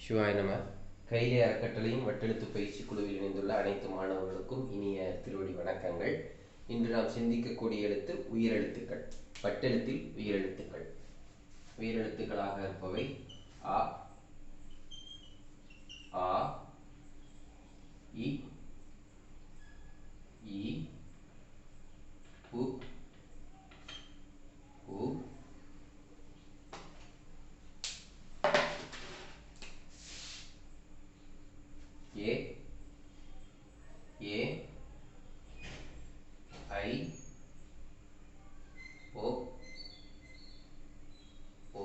சிவாய நம. கையிலே அறக்கட்டளையும் வட்டெழுத்து பயிற்சி குழுவில் இணைந்துள்ள அனைத்து மாணவர்களுக்கும் இனிய திருவடி வணக்கங்கள். இன்று நாம் சிந்திக்கக்கூடிய எழுத்து உயிரெழுத்துக்கள். வட்டெழுத்தில் உயிரெழுத்துக்கள். உயிரெழுத்துக்களாக இருப்பவை அ, ஆ, இ, ஈ, உ, உ, ஏ, ஏ, ஐ, ஓ, ஓ.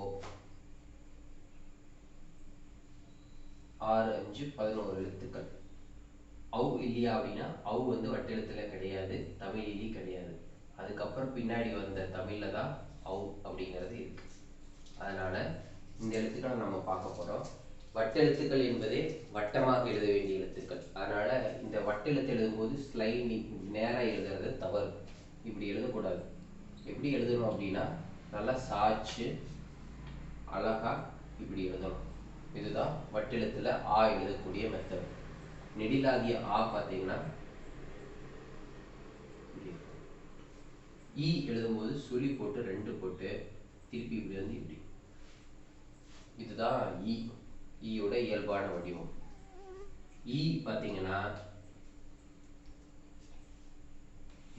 6, 5, 11 எழுத்துக்கள். அவு இல்லையா அப்படின்னா அவு வட்டெழுத்துல கிடையாது, தமிழிலி கிடையாது. அதுக்கப்புறம் பின்னாடி வந்த தமிழ்ல தான் அவு அப்படிங்கிறது இருக்கு. அதனால இந்த எழுத்துக்களை நம்ம பார்க்க போறோம். வட்டெழுத்துக்கள் என்பதே வட்டமாக எழுத வேண்டிய எழுத்துக்கள். அதனால இந்த வட்டெழுத்து எழுதும்போது ஸ்லைடிங் நேரா எழுதுறது தவறு. இப்படி எழுதக்கூடாது. எப்படி எழுதணும் அப்படின்னா நல்லா சாய்ச்சு அழகா இப்படி எழுதணும். இதுதான் வட்டெழுத்துல ஆ எழுதக்கூடிய மெத்தட். நெடிலாகிய ஆ பார்த்தீங்கன்னா ஈ எழுதும்போது சுழி போட்டு 2 போட்டு திருப்பி இப்படி இப்படி. இதுதான் ஈ. ஈயோட இயல்பான வடிவம். ஈ பார்த்தீங்கன்னா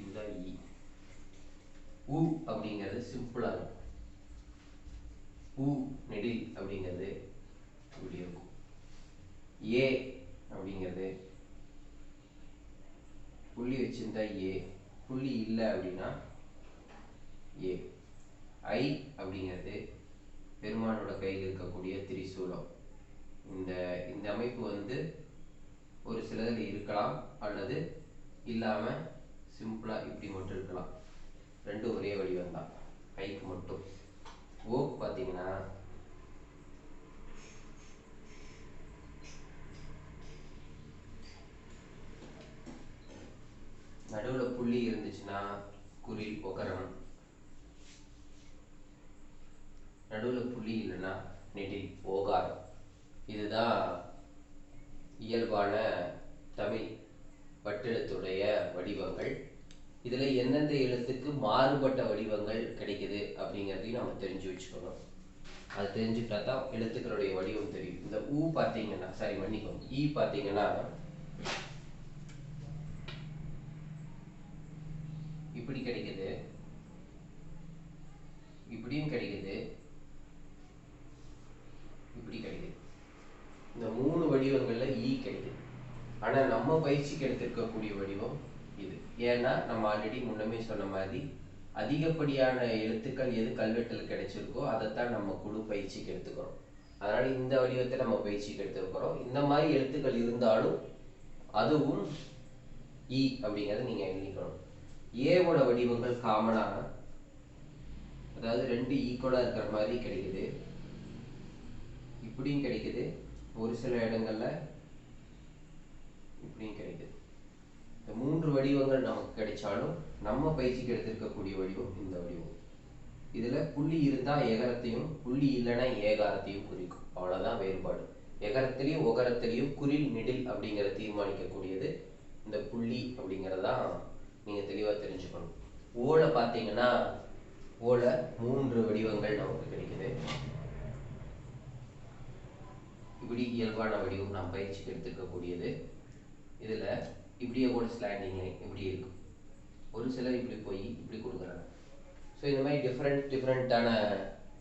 இதுதான் ஈ. உ அப்படிங்கிறது சிம்பிளா இருக்கும். உ நெடில் அப்படிங்கிறது இப்படி இருக்கும். ஏ அப்படிங்கிறது புள்ளி வச்சிருந்தா ஏ, புள்ளி இல்லை அப்படின்னா ஏ. ஐ அப்படிங்கிறது பெருமானோட கையில் இருக்கக்கூடிய திரிசூலம். இந்த அமைப்பு ஒரு சிலதில் இருக்கலாம் அல்லது இல்லாம சிம்பிளா இப்படி மட்டும் இருக்கலாம். ரெண்டும் ஒரே வடிவம் தான் ஐக்கு மட்டும். ஓ பார்த்தீங்கன்னா நடுவில் புள்ளி இருந்துச்சுன்னா குறில் ஒகரம், நடுவில் புள்ளி இல்லைன்னா நெடில் ஓகாரம். இதுதான் இயல்பான தமிழ் வட்டெழுத்துடைய வடிவங்கள். இதுல எந்தெந்த எழுத்துக்கு மாறுபட்ட வடிவங்கள் கிடைக்குது அப்படிங்கிறதையும் நம்ம தெரிஞ்சு வச்சுக்கணும். அது தெரிஞ்சுட்டா தான் எழுத்துக்களுடைய வடிவம் தெரியும். இந்த ஊ பார்த்தீங்கன்னா மன்னிக்கணும், ஈ பார்த்தீங்கன்னா இப்படி கிடைக்குது, இப்படியும் கிடைக்குது, இப்படி கிடைக்குது. இந்த 3 வடிவங்கள்ல ஈ கிடைக்குது. ஆனா நம்ம பயிற்சிக்கு எடுத்திருக்கக்கூடிய வடிவம் இது. ஏன்னா நம்ம ஆல்ரெடி முன்னமே சொன்ன மாதிரி அதிகப்படியான எழுத்துக்கள் எது கல்வெட்டில் கிடைச்சிருக்கோ அதைத்தான் நம்ம குழு பயிற்சிக்கு எடுத்துக்கிறோம். அதனால இந்த வடிவத்தை நம்ம பயிற்சிக்கு எடுத்துக்கிறோம். இந்த மாதிரி எழுத்துக்கள் இருந்தாலும் அதுவும் ஈ அப்படிங்கிறத நீங்க எழுதிக்கணும். ஏவோட வடிவங்கள் காமனா, அதாவது 2 ஈக்குவலா இருக்கிற மாதிரி கிடைக்குது, இப்படியும் கிடைக்குது, ஒரு சில இடங்கள்ல இப்படியும் கிடைக்குது. இந்த 3 வடிவங்கள் நமக்கு கிடைச்சாலும் நம்ம பயிற்சிக்கு எடுத்திருக்கக்கூடிய வடிவம் இந்த வடிவம். இதுல புள்ளி இருந்தா எகரத்தையும், புள்ளி இல்லைன்னா ஏகாரத்தையும் குறிக்கும். அவ்வளவுதான் வேறுபாடு. எகரத்திலையும் ஒகரத்திலையும் குறில் நெடில் அப்படிங்கிறத தீர்மானிக்கக்கூடியது இந்த புள்ளி அப்படிங்கிறதான் நீங்க தெளிவா தெரிஞ்சுக்கணும். ஓல பார்த்தீங்கன்னா ஓல 3 வடிவங்கள் நமக்கு கிடைக்குது. இப்படி இயல்பான வடிவம் நாம் பயிற்சிக்கு எடுத்துக்கக்கூடியது. இதுல இப்படியே கூட ஸ்லாண்டிங் லைன் இப்படி இருக்கும். ஒரு சிலர் இப்படி போய் இப்படி கொடுக்குறாங்க. ஸோ இந்த மாதிரி டிஃப்ரெண்ட்டான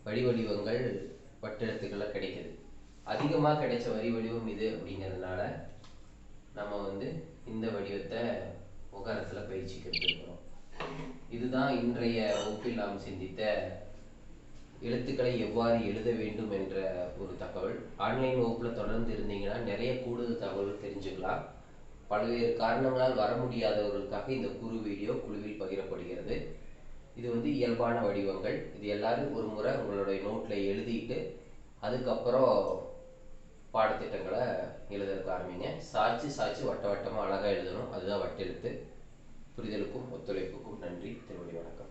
வடிவங்கள் வட்டெழுத்துக்களை கிடைக்குது. அதிகமாக கிடைச்ச வடிவம் இது அப்படிங்கிறதுனால நம்ம இந்த வடிவத்தை உகாரத்தில் பயிற்சிக்கு எடுத்துருக்கிறோம். இதுதான் இன்றைய வகுப்பில் நாம் சிந்தித்த எழுத்துக்களை எவ்வாறு எழுத வேண்டும் என்ற ஒரு தகவல். ஆன்லைன் வகுப்பில் தொடர்ந்து இருந்தீங்கன்னா நிறைய கூடுதல் தகவல் தெரிஞ்சுக்கலாம். பல்வேறு காரணங்களால் வர முடியாதவர்களுக்காக இந்த வீடியோ குழுவில் பகிரப்படுகிறது. இது இயல்பான வடிவங்கள். இது எல்லாரும் ஒரு முறை உங்களுடைய நோட்ல எழுதிட்டு அதுக்கப்புறம் பாடத்திட்டங்களை எழுதுறதுக்கு ஆரம்பிங்க. சாய்ச்சி வட்டமா அழகா எழுதணும். அதுதான் வட்டெழுத்து. புரிதலுக்கும் ஒத்துழைப்புக்கும் நன்றி. திருவடி வணக்கம்.